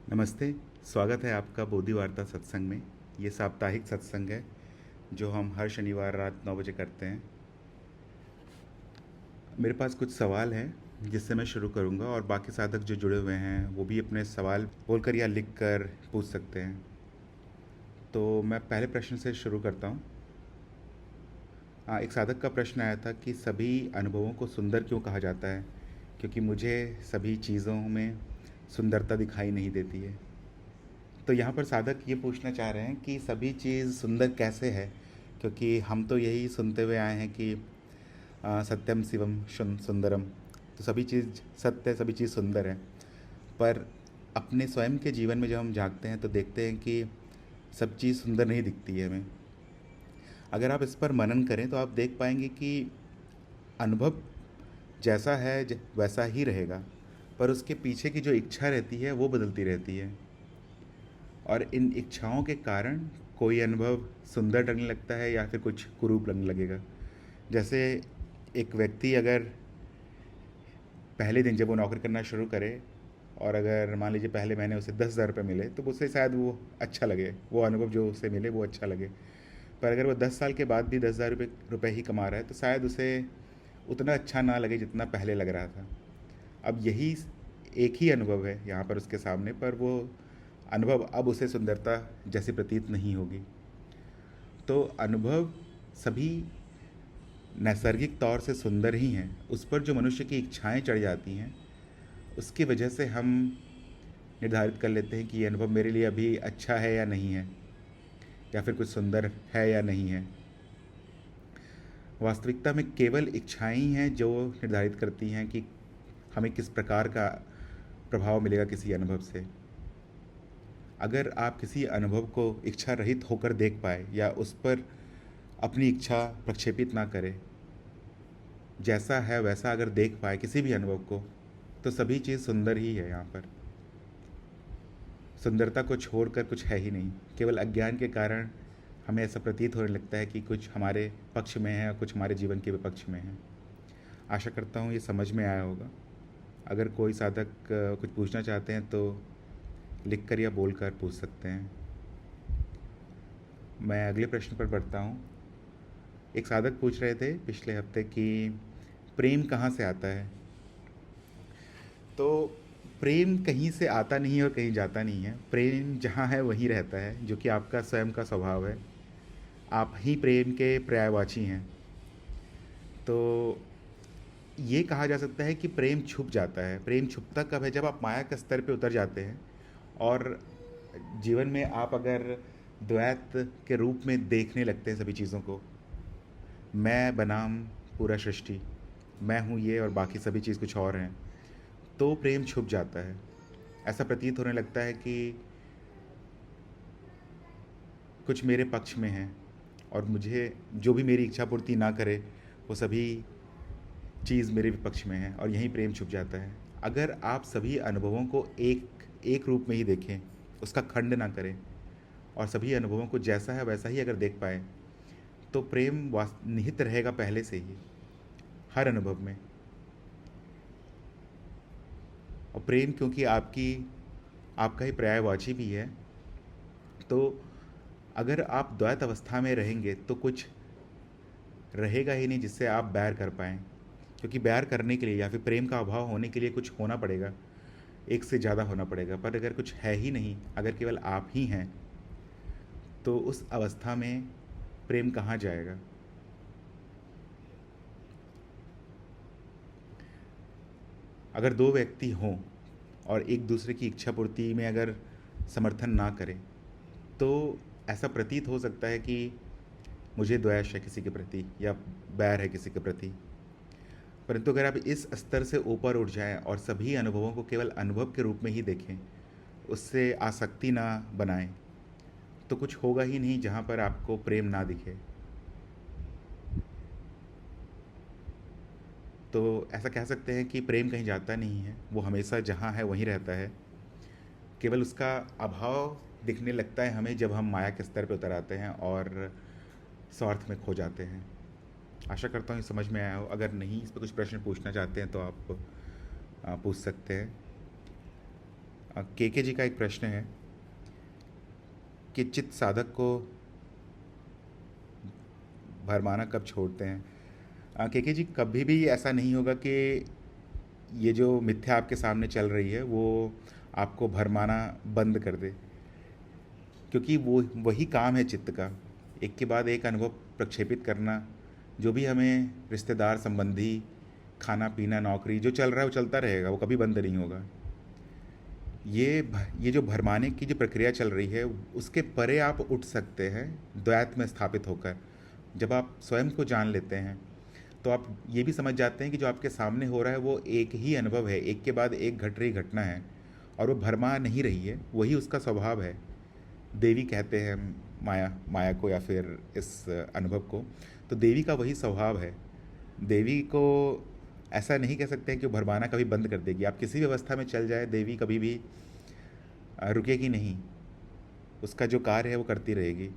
नमस्ते। स्वागत है आपका बोधि वार्ता सत्संग में। ये साप्ताहिक सत्संग है जो हम हर शनिवार रात 9 बजे करते हैं। मेरे पास कुछ सवाल हैं जिससे मैं शुरू करूंगा और बाकी साधक जो जुड़े हुए हैं वो भी अपने सवाल बोलकर या लिख कर पूछ सकते हैं। तो मैं पहले प्रश्न से शुरू करता हूँ। एक साधक का प्रश्न आया था कि सभी अनुभवों को सुंदर क्यों कहा जाता है, क्योंकि मुझे सभी चीज़ों में सुंदरता दिखाई नहीं देती है। तो यहाँ पर साधक ये पूछना चाह रहे हैं कि सभी चीज़ सुंदर कैसे है, क्योंकि हम तो यही सुनते हुए आए हैं कि सत्यम शिवम सुंदरम। तो सभी चीज़ सत्य, सभी चीज़ सुंदर है। पर अपने स्वयं के जीवन में जब हम झांकते हैं तो देखते हैं कि सब चीज़ सुंदर नहीं दिखती है हमें। अगर आप इस पर मनन करें तो आप देख पाएंगे कि अनुभव जैसा है वैसा ही रहेगा, पर उसके पीछे की जो इच्छा रहती है वो बदलती रहती है। और इन इच्छाओं के कारण कोई अनुभव सुंदर लगने लगता है या फिर कुछ कुरूप लगने लगेगा। जैसे एक व्यक्ति अगर पहले दिन जब वो नौकरी करना शुरू करे और अगर मान लीजिए पहले महीने उसे 10,000 रुपये मिले तो उसे शायद वो अच्छा लगे, वो अनुभव जो उसे मिले वो अच्छा लगे। पर अगर वो 10 साल के बाद भी 10,000 रुपये ही कमा रहा है तो शायद उसे उतना अच्छा ना लगे जितना पहले लग रहा था। अब यही एक ही अनुभव है यहाँ पर उसके सामने, पर वो अनुभव अब उसे सुंदरता जैसी प्रतीत नहीं होगी। तो अनुभव सभी नैसर्गिक तौर से सुंदर ही हैं। उस पर जो मनुष्य की इच्छाएं चढ़ जाती हैं उसकी वजह से हम निर्धारित कर लेते हैं कि ये अनुभव मेरे लिए अभी अच्छा है या नहीं है, या फिर कुछ सुंदर है या नहीं है। वास्तविकता में केवल इच्छाएं ही हैं जो निर्धारित करती हैं कि हमें किस प्रकार का प्रभाव मिलेगा किसी अनुभव से। अगर आप किसी अनुभव को इच्छा रहित होकर देख पाए या उस पर अपनी इच्छा प्रक्षेपित ना करें, जैसा है वैसा अगर देख पाए किसी भी अनुभव को, तो सभी चीज़ सुंदर ही है। यहाँ पर सुंदरता को छोड़कर कुछ है ही नहीं। केवल अज्ञान के कारण हमें ऐसा प्रतीत होने लगता है कि कुछ हमारे पक्ष में है और कुछ हमारे जीवन के विपक्ष में है। आशा करता हूँ ये समझ में आया होगा। अगर कोई साधक कुछ पूछना चाहते हैं तो लिख कर या बोल कर पूछ सकते हैं। मैं अगले प्रश्न पर बढ़ता हूँ। एक साधक पूछ रहे थे पिछले हफ्ते कि प्रेम कहाँ से आता है। तो प्रेम कहीं से आता नहीं है और कहीं जाता नहीं है। प्रेम जहाँ है वहीं रहता है, जो कि आपका स्वयं का स्वभाव है। आप ही प्रेम के पर्यायवाची हैं। तो ये कहा जा सकता है कि प्रेम छुप जाता है। प्रेम छुपता कब है? जब आप माया के स्तर पे उतर जाते हैं और जीवन में आप अगर द्वैत के रूप में देखने लगते हैं सभी चीज़ों को, मैं बनाम पूरा सृष्टि, मैं हूँ ये और बाकी सभी चीज़ कुछ और हैं, तो प्रेम छुप जाता है। ऐसा प्रतीत होने लगता है कि कुछ मेरे पक्ष में है और मुझे जो भी मेरी इच्छा पूर्ति ना करे वो सभी चीज़ मेरे विपक्ष में है, और यहीं प्रेम छुप जाता है। अगर आप सभी अनुभवों को एक एक रूप में ही देखें, उसका खंड ना करें और सभी अनुभवों को जैसा है वैसा ही अगर देख पाए, तो प्रेम निहित रहेगा पहले से ही हर अनुभव में। और प्रेम क्योंकि आपका ही पर्यायवाची भी है, तो अगर आप द्वैत अवस्था में रहेंगे तो कुछ रहेगा ही नहीं जिससे आप बैर कर पाएँ। क्योंकि बैर करने के लिए या फिर प्रेम का अभाव होने के लिए कुछ होना पड़ेगा, एक से ज़्यादा होना पड़ेगा। पर अगर कुछ है ही नहीं, अगर केवल आप ही हैं, तो उस अवस्था में प्रेम कहाँ जाएगा। अगर दो व्यक्ति हों और एक दूसरे की इच्छा पूर्ति में अगर समर्थन ना करें, तो ऐसा प्रतीत हो सकता है कि मुझे द्वेष है किसी के प्रति या बैर है किसी के प्रति। परंतु अगर आप इस स्तर से ऊपर उठ जाएं और सभी अनुभवों को केवल अनुभव के रूप में ही देखें, उससे आसक्ति ना बनाएं, तो कुछ होगा ही नहीं जहाँ पर आपको प्रेम ना दिखे। तो ऐसा कह सकते हैं कि प्रेम कहीं जाता नहीं है, वो हमेशा जहाँ है वहीं रहता है। केवल उसका अभाव दिखने लगता है हमें जब हम माया के स्तर पर उतर आते हैं और स्वार्थ में खो जाते हैं। आशा करता हूँ ये समझ में आया हो। अगर नहीं, इस पर कुछ प्रश्न पूछना चाहते हैं तो आप पूछ सकते हैं। के जी का एक प्रश्न है कि चित्त साधक को भरमाना कब छोड़ते हैं। के जी, कभी भी ऐसा नहीं होगा कि ये जो मिथ्या आपके सामने चल रही है वो आपको भरमाना बंद कर दे, क्योंकि वो वही काम है चित्त का, एक के बाद एक अनुभव प्रक्षेपित करना। जो भी हमें रिश्तेदार, संबंधी, खाना पीना, नौकरी, जो चल रहा है वो चलता रहेगा, वो कभी बंद नहीं होगा। ये जो भरमाने की जो प्रक्रिया चल रही है, उसके परे आप उठ सकते हैं द्वैत में स्थापित होकर। जब आप स्वयं को जान लेते हैं तो आप ये भी समझ जाते हैं कि जो आपके सामने हो रहा है वो एक ही अनुभव है, एक के बाद एक घट रही घटना है, और वो भरमा नहीं रही है, वही उसका स्वभाव है। देवी कहते हैं माया को, या फिर इस अनुभव को। तो देवी का वही स्वभाव है। देवी को ऐसा नहीं कह सकते हैं कि वो भरमाना कभी बंद कर देगी। आप किसी भी अवस्था में चल जाए, देवी कभी भी रुकेगी नहीं। उसका जो कार्य है वो करती रहेगी।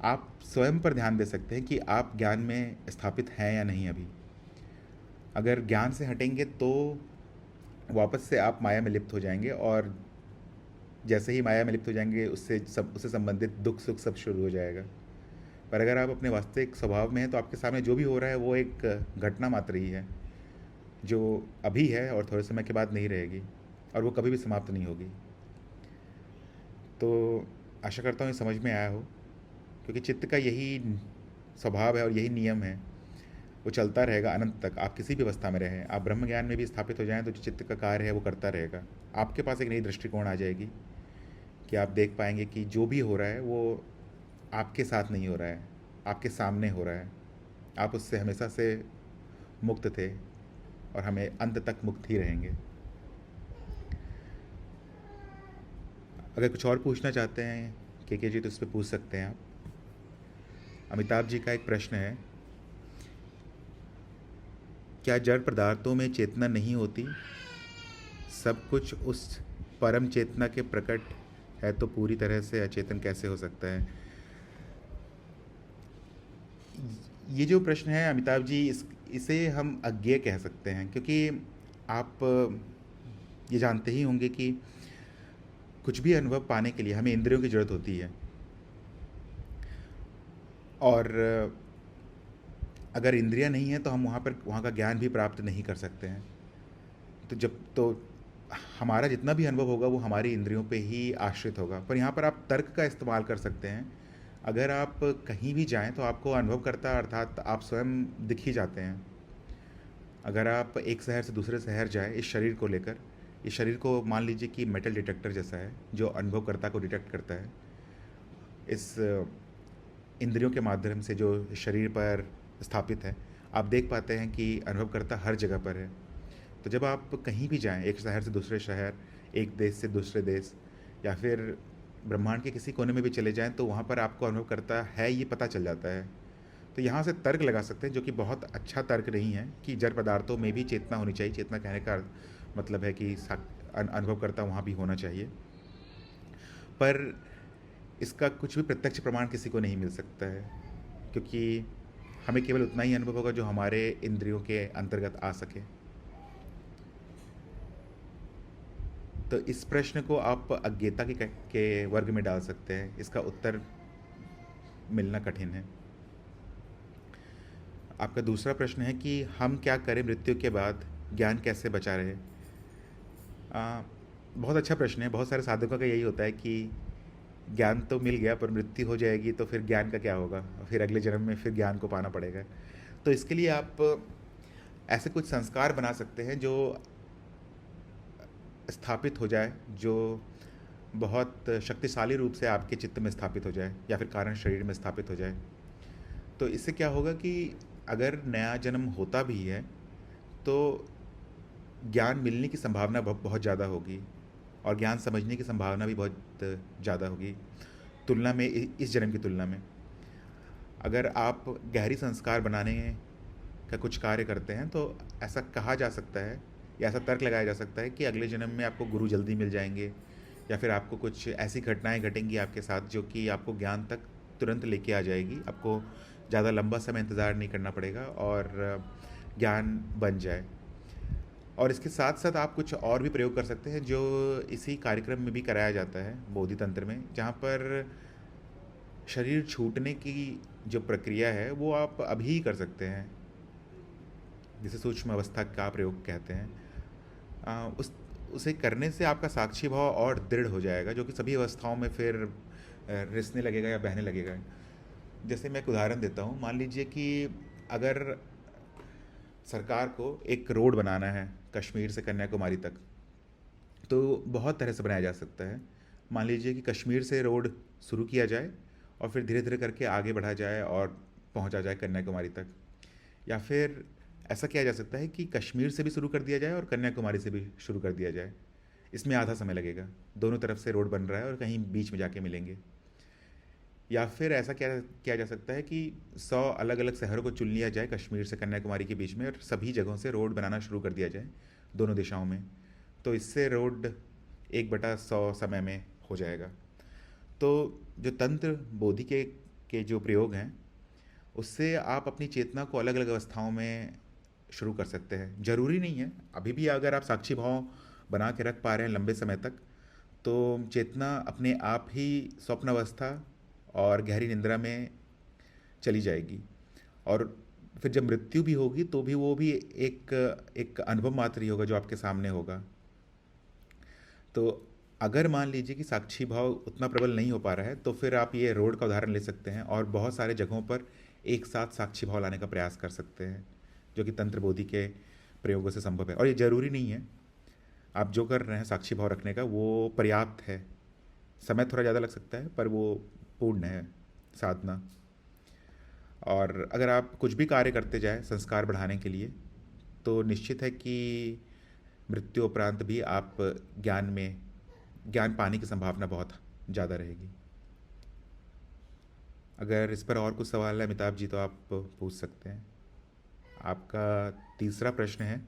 आप स्वयं पर ध्यान दे सकते हैं कि आप ज्ञान में स्थापित हैं या नहीं। अभी अगर ज्ञान से हटेंगे तो वापस से आप माया में लिप्त हो जाएंगे, और जैसे ही माया में लिप्त हो जाएंगे उससे संबंधित दुख सुख सब शुरू हो जाएगा। पर अगर आप अपने वास्तविक स्वभाव में हैं तो आपके सामने जो भी हो रहा है वो एक घटना मात्र ही है, जो अभी है और थोड़े समय के बाद नहीं रहेगी, और वो कभी भी समाप्त नहीं होगी। तो आशा करता हूँ ये समझ में आया हो, क्योंकि चित्त का यही स्वभाव है और यही नियम है। वो चलता रहेगा अनंत तक। आप किसी भी अवस्था में रहें, आप ब्रह्म ज्ञान में भी स्थापित हो जाएं तो जो चित्त का कार्य है वो करता रहेगा। आपके पास एक नई दृष्टिकोण आ जाएगी कि आप देख पाएंगे कि जो भी हो रहा है वो आपके साथ नहीं हो रहा है, आपके सामने हो रहा है। आप उससे हमेशा से मुक्त थे और हमें अंत तक मुक्त ही रहेंगे। अगर कुछ और पूछना चाहते हैं के जी तो इस पर पूछ सकते हैं आप। अमिताभ जी का एक प्रश्न है, क्या जड़ पदार्थों में चेतना नहीं होती? सब कुछ उस परम चेतना के प्रकट है तो पूरी तरह से अचेतन कैसे हो सकता है? ये जो प्रश्न है अमिताभ जी, इसे हम अज्ञेय कह सकते हैं, क्योंकि आप ये जानते ही होंगे कि कुछ भी अनुभव पाने के लिए हमें इंद्रियों की ज़रूरत होती है, और अगर इंद्रियां नहीं है तो हम वहाँ का ज्ञान भी प्राप्त नहीं कर सकते हैं। तो हमारा जितना भी अनुभव होगा वो हमारी इंद्रियों पे ही आश्रित होगा। पर यहाँ पर आप तर्क का इस्तेमाल कर सकते हैं। अगर आप कहीं भी जाएं तो आपको अनुभव करता, अर्थात आप स्वयं दिख ही जाते हैं। अगर आप एक शहर से दूसरे शहर जाए इस शरीर को लेकर, इस शरीर को मान लीजिए कि मेटल डिटेक्टर जैसा है जो अनुभवकर्ता को डिटेक्ट करता है। इस इंद्रियों के माध्यम से जो शरीर पर स्थापित है, आप देख पाते हैं कि अनुभवकर्ता हर जगह पर है। तो जब आप कहीं भी जाएं, एक शहर से दूसरे शहर, एक देश से दूसरे देश, या फिर ब्रह्मांड के किसी कोने में भी चले जाएं, तो वहाँ पर आपको अनुभवकर्ता है ये पता चल जाता है। तो यहाँ से तर्क लगा सकते हैं, जो कि बहुत अच्छा तर्क नहीं है, कि जड़ पदार्थों में भी चेतना होनी चाहिए। चेतना कहने का मतलब है कि अनुभवकर्ता वहाँ भी होना चाहिए। पर इसका कुछ भी प्रत्यक्ष प्रमाण किसी को नहीं मिल सकता है, क्योंकि हमें केवल उतना ही अनुभव होगा जो हमारे इंद्रियों के अंतर्गत आ सके। तो इस प्रश्न को आप अज्ञेयता के वर्ग में डाल सकते हैं। इसका उत्तर मिलना कठिन है। आपका दूसरा प्रश्न है कि हम क्या करें मृत्यु के बाद, ज्ञान कैसे बचा रहे? बहुत अच्छा प्रश्न है। बहुत सारे साधकों का यही होता है कि ज्ञान तो मिल गया पर मृत्यु हो जाएगी तो फिर ज्ञान का क्या होगा, फिर अगले जन्म में फिर ज्ञान को पाना पड़ेगा। तो इसके लिए आप ऐसे कुछ संस्कार बना सकते हैं जो स्थापित हो जाए, जो बहुत शक्तिशाली रूप से आपके चित्त में स्थापित हो जाए या फिर कारण शरीर में स्थापित हो जाए। तो इससे क्या होगा कि अगर नया जन्म होता भी है तो ज्ञान मिलने की संभावना बहुत ज़्यादा होगी, और ज्ञान समझने की संभावना भी बहुत ज़्यादा होगी तुलना में, इस जन्म की तुलना में। अगर आप गहरी संस्कार बनाने का कुछ कार्य करते हैं तो ऐसा कहा जा सकता है या ऐसा तर्क लगाया जा सकता है कि अगले जन्म में आपको गुरु जल्दी मिल जाएंगे, या फिर आपको कुछ ऐसी घटनाएं घटेंगी आपके साथ जो कि आपको ज्ञान तक तुरंत लेके आ जाएगी। आपको ज़्यादा लंबा समय इंतज़ार नहीं करना पड़ेगा और ज्ञान बन जाए। और इसके साथ साथ आप कुछ और भी प्रयोग कर सकते हैं जो इसी कार्यक्रम में भी कराया जाता है बोधि तंत्र में, जहाँ पर शरीर छूटने की जो प्रक्रिया है वो आप अभी ही कर सकते हैं, जिसे सूक्ष्म अवस्था का प्रयोग कहते हैं। उस उसे करने से आपका साक्षी भाव और दृढ़ हो जाएगा, जो कि सभी अवस्थाओं में फिर रिसने लगेगा या बहने लगेगा। जैसे मैं एक उदाहरण देता हूँ, मान लीजिए कि अगर सरकार को एक रोड बनाना है कश्मीर से कन्याकुमारी तक, तो बहुत तरह से बनाया जा सकता है। मान लीजिए कि कश्मीर से रोड शुरू किया जाए और फिर धीरे धीरे करके आगे बढ़ा जाए और पहुंचा जाए कन्याकुमारी तक। या फिर ऐसा किया जा सकता है कि कश्मीर से भी शुरू कर दिया जाए और कन्याकुमारी से भी शुरू कर दिया जाए। इसमें आधा समय लगेगा, दोनों तरफ से रोड बन रहा है और कहीं बीच में जाके मिलेंगे। या फिर ऐसा किया किया जा सकता है कि 100 अलग अलग शहरों को चुन लिया जाए कश्मीर से कन्याकुमारी के बीच में, और सभी जगहों से रोड बनाना शुरू कर दिया जाए दोनों दिशाओं में। तो इससे रोड 1/100 समय में हो जाएगा। तो जो तंत्र बोधि के जो प्रयोग हैं, उससे आप अपनी चेतना को अलग अलग अवस्थाओं में शुरू कर सकते हैं। ज़रूरी नहीं है, अभी भी अगर आप साक्षी भाव बना के रख पा रहे हैं लंबे समय तक, तो चेतना अपने आप ही स्वप्न अवस्था और गहरी निद्रा में चली जाएगी। और फिर जब मृत्यु भी होगी तो भी वो भी एक एक अनुभव मात्र ही होगा जो आपके सामने होगा। तो अगर मान लीजिए कि साक्षी भाव उतना प्रबल नहीं हो पा रहा है, तो फिर आप ये रोड का उदाहरण ले सकते हैं और बहुत सारे जगहों पर एक साथ साक्षी भाव लाने का प्रयास कर सकते हैं, जो कि तंत्र बोधि के प्रयोगों से संभव है। और ये ज़रूरी नहीं है, आप जो कर रहे हैं साक्षी भाव रखने का वो पर्याप्त है। समय थोड़ा ज़्यादा लग सकता है पर वो पूर्ण है साधना। और अगर आप कुछ भी कार्य करते जाएं संस्कार बढ़ाने के लिए, तो निश्चित है कि मृत्यु उपरांत भी आप ज्ञान पाने की संभावना बहुत ज़्यादा रहेगी। अगर इस पर और कुछ सवाल है अमिताभ जी तो आप पूछ सकते हैं। आपका तीसरा प्रश्न है,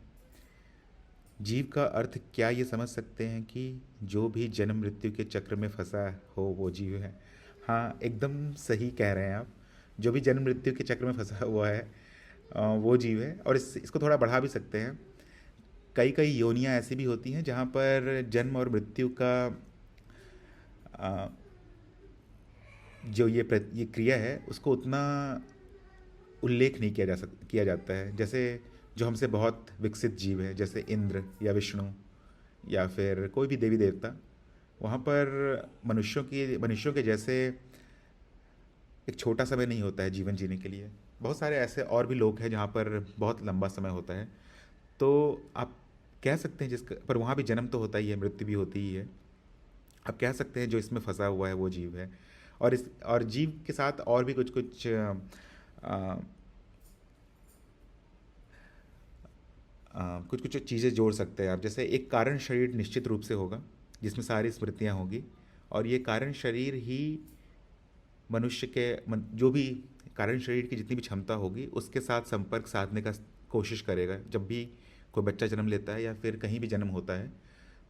जीव का अर्थ क्या ये समझ सकते हैं कि जो भी जन्म मृत्यु के चक्र में फंसा हो वो जीव है? हाँ, एकदम सही कह रहे हैं आप। जो भी जन्म मृत्यु के चक्र में फंसा हुआ है वो जीव है। और इसको थोड़ा बढ़ा भी सकते हैं। कई कई योनियां ऐसी भी होती हैं जहाँ पर जन्म और मृत्यु का अ, जो ये क्रिया है उसको उतना उल्लेख नहीं किया जाता है। जैसे जो हमसे बहुत विकसित जीव है, जैसे इंद्र या विष्णु या फिर कोई भी देवी देवता, वहाँ पर मनुष्यों के जैसे एक छोटा समय नहीं होता है जीवन जीने के लिए। बहुत सारे ऐसे और भी लोग हैं जहाँ पर बहुत लंबा समय होता है। तो आप कह सकते हैं जिसका पर वहाँ भी जन्म तो होता ही है, मृत्यु भी होती ही है। आप कह सकते हैं जो इसमें फंसा हुआ है वो जीव है। और जीव के साथ और भी कुछ कुछ कुछ कुछ चीज़ें जोड़ सकते हैं आप। जैसे एक कारण शरीर निश्चित रूप से होगा जिसमें सारी स्मृतियाँ होगी, और ये कारण शरीर ही मनुष्य के जो भी कारण शरीर की जितनी भी क्षमता होगी उसके साथ संपर्क साधने का कोशिश करेगा। जब भी कोई बच्चा जन्म लेता है या फिर कहीं भी जन्म होता है,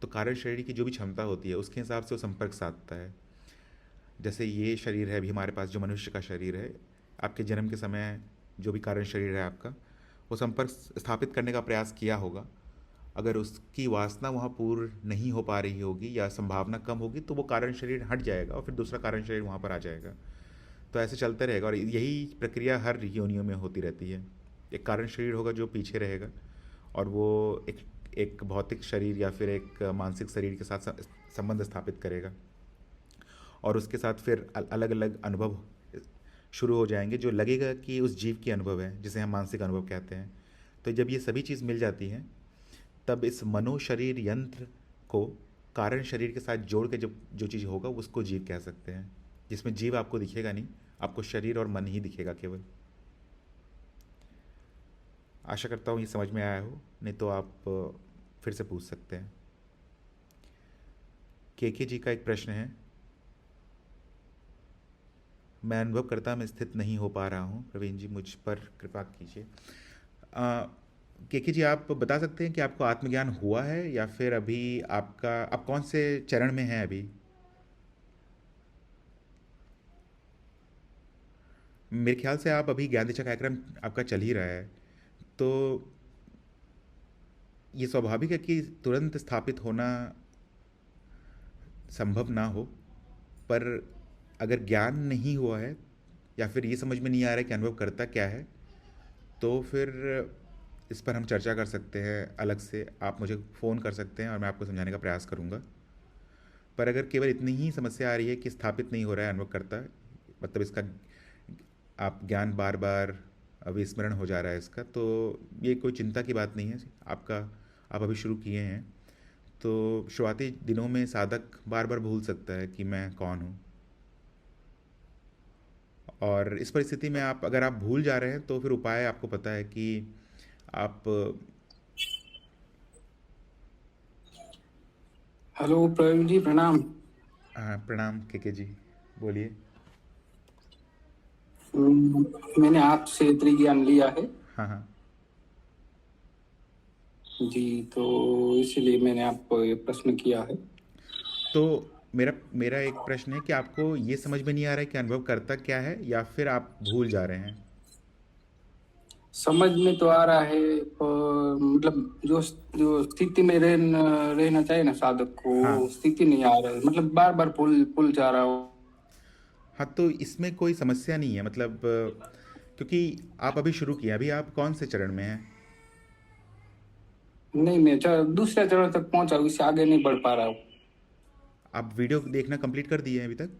तो कारण शरीर की जो भी क्षमता होती है उसके हिसाब से वो संपर्क साधता है। जैसे ये शरीर है अभी हमारे पास, जो मनुष्य का शरीर है, आपके जन्म के समय जो भी कारण शरीर है आपका, वो संपर्क स्थापित करने का प्रयास किया होगा। अगर उसकी वासना वहाँ पूर्ण नहीं हो पा रही होगी या संभावना कम होगी, तो वो कारण शरीर हट जाएगा और फिर दूसरा कारण शरीर वहाँ पर आ जाएगा। तो ऐसे चलते रहेगा और यही प्रक्रिया हर योनियों में होती रहती है। एक कारण शरीर होगा जो पीछे रहेगा, और वो एक एक भौतिक शरीर या फिर एक मानसिक शरीर के साथ संबंध स्थापित करेगा, और उसके साथ फिर अलग अलग अनुभव शुरू हो जाएंगे जो लगेगा कि उस जीव की अनुभव है, जिसे हम मानसिक अनुभव कहते हैं। तो जब ये सभी चीज़ मिल जाती हैं, तब इस मनो शरीर यंत्र को कारण शरीर के साथ जोड़ के जब जो चीज़ होगा उसको जीव कह सकते हैं, जिसमें जीव आपको दिखेगा नहीं, आपको शरीर और मन ही दिखेगा केवल। आशा करता हूँ ये समझ में आया हो, नहीं तो आप फिर से पूछ सकते हैं। के जी का एक प्रश्न है, मैं अनुभवकर्ता में स्थित नहीं हो पा रहा हूँ, प्रवीण जी मुझ पर कृपा कीजिए। के जी, आप बता सकते हैं कि आपको आत्मज्ञान हुआ है या फिर अभी आप कौन से चरण में हैं अभी? मेरे ख्याल से आप अभी ज्ञान दीक्षा कार्यक्रम आपका चल ही रहा है। तो ये स्वाभाविक है कि तुरंत स्थापित होना संभव ना हो, पर अगर ज्ञान नहीं हुआ है या फिर ये समझ में नहीं आ रहा है कि अनुभव करता क्या है, तो फिर इस पर हम चर्चा कर सकते हैं अलग से। आप मुझे फ़ोन कर सकते हैं और मैं आपको समझाने का प्रयास करूँगा। पर अगर केवल इतनी ही समस्या आ रही है कि स्थापित नहीं हो रहा है अनुभव करता, मतलब इसका आप ज्ञान बार बार विस्मरण हो जा रहा है इसका, तो ये कोई चिंता की बात नहीं है आपका। आप अभी शुरू किए हैं, तो शुरुआती दिनों में साधक बार बार भूल सकता है कि मैं कौन हूँ। और इस परिस्थिति में आप अगर आप भूल जा रहे हैं तो फिर उपाय आपको पता है कि आप हेलो प्रवीण जी, प्रणाम। प्रणाम के जी, बोलिए। मैंने आपसे त्रिज्ञान लिया है हाँ हाँ। जी, तो इसलिए मैंने आपको ये प्रश्न किया है। तो मेरा मेरा एक प्रश्न है कि आपको ये समझ में नहीं आ रहा है कि अनुभव करता क्या है, या फिर आप भूल जा रहे हैं? समझ में तो आ रहा है, पर मतलब जो जो स्थिति में रहना चाहिए ना साधक को, हाँ वो स्थिति नहीं आ रहा है। मतलब बार बार भूल भूल जा रहा हूँ। हाँ, तो इसमें कोई समस्या नहीं है, मतलब क्योंकि आप अभी शुरू किए, अभी आप कौन से चरण में हैं? नहीं, मैं दूसरे चरण तक पहुंचा हूँ, इससे आगे नहीं बढ़ पा रहा हूँ। आप वीडियो देखना कंप्लीट कर दिए हैं अभी तक?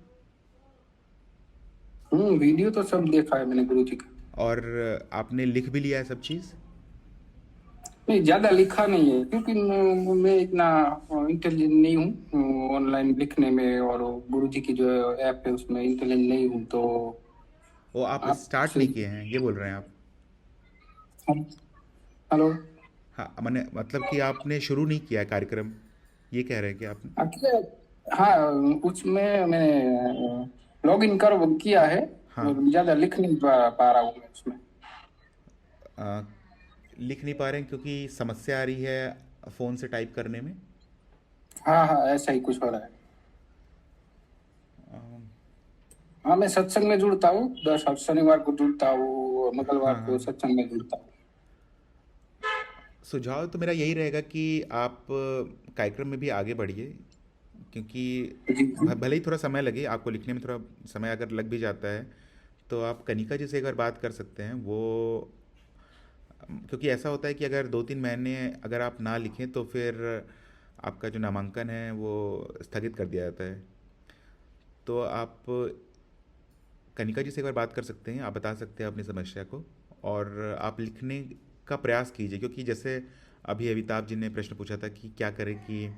वीडियो तो सब देखा है मैंने गुरु जी का। और आपने लिख भी लिया है सब चीज़? नहीं, ज्यादा लिखा नहीं है, क्योंकि मैं इतना इंटेलिजेंट नहीं हूँ ऑनलाइन लिखने में, और गुरु जी की जो ऐप है उसमें इंटेलिजेंट नहीं हूँ, तो वो आप स्टार्ट आपसे। नहीं किए हैं, ये बोल रहे हैं आप? हेलो। हाँ, मैंने मतलब कि आपने शुरू नहीं किया है कार्यक्रम, ये कह रहे हैं कि आपने? अच्छा, हाँ, उसमें मैंने लॉग इन कर किया है, हाँ। और ज्यादा लिख नहीं पा रहा हूँ मैं उसमें। आ, लिख नहीं पा रहे हैं क्योंकि समस्या आ रही है फ़ोन से टाइप करने में? हाँ हाँ, ऐसा ही कुछ हो रहा है। हाँ, मैं सत्संग में जुड़ता हूँ, दर शनिवार को जुड़ता हूँ, मंगलवार हाँ को हाँ। सत्संग में जुड़ता हूँ। सुझाव तो मेरा यही रहेगा कि आप कार्यक्रम में भी आगे बढ़िए, क्योंकि जी जी। भले ही थोड़ा समय लगे आपको लिखने में, थोड़ा समय अगर लग भी जाता है, तो आप कनिका जी से एक बार बात कर सकते हैं। वो क्योंकि ऐसा होता है कि अगर 2-3 महीने अगर आप ना लिखें तो फिर आपका जो नामांकन है वो स्थगित कर दिया जाता है। तो आप कनिका जी से एक बार बात कर सकते हैं, आप बता सकते हैं अपनी समस्या को, और आप लिखने का प्रयास कीजिए। क्योंकि जैसे अभी अमिताभ जी ने प्रश्न पूछा था कि क्या करें कि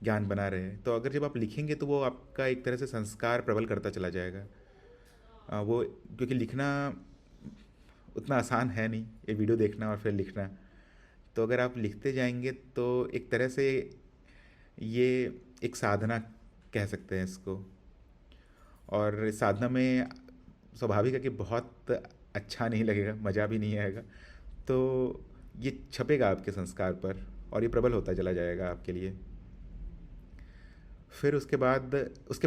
ज्ञान बना रहे, तो अगर जब आप लिखेंगे तो वो आपका एक तरह से संस्कार प्रबल करता चला जाएगा। वो क्योंकि लिखना उतना आसान है नहीं, ये वीडियो देखना और फिर लिखना। तो अगर आप लिखते जाएंगे तो एक तरह से ये एक साधना कह सकते हैं इसको। और इस साधना में स्वाभाविक है कि बहुत अच्छा नहीं लगेगा, मज़ा भी नहीं आएगा। तो ये छपेगा आपके संस्कार पर और ये प्रबल होता चला जाएगा आपके लिए। फिर उसके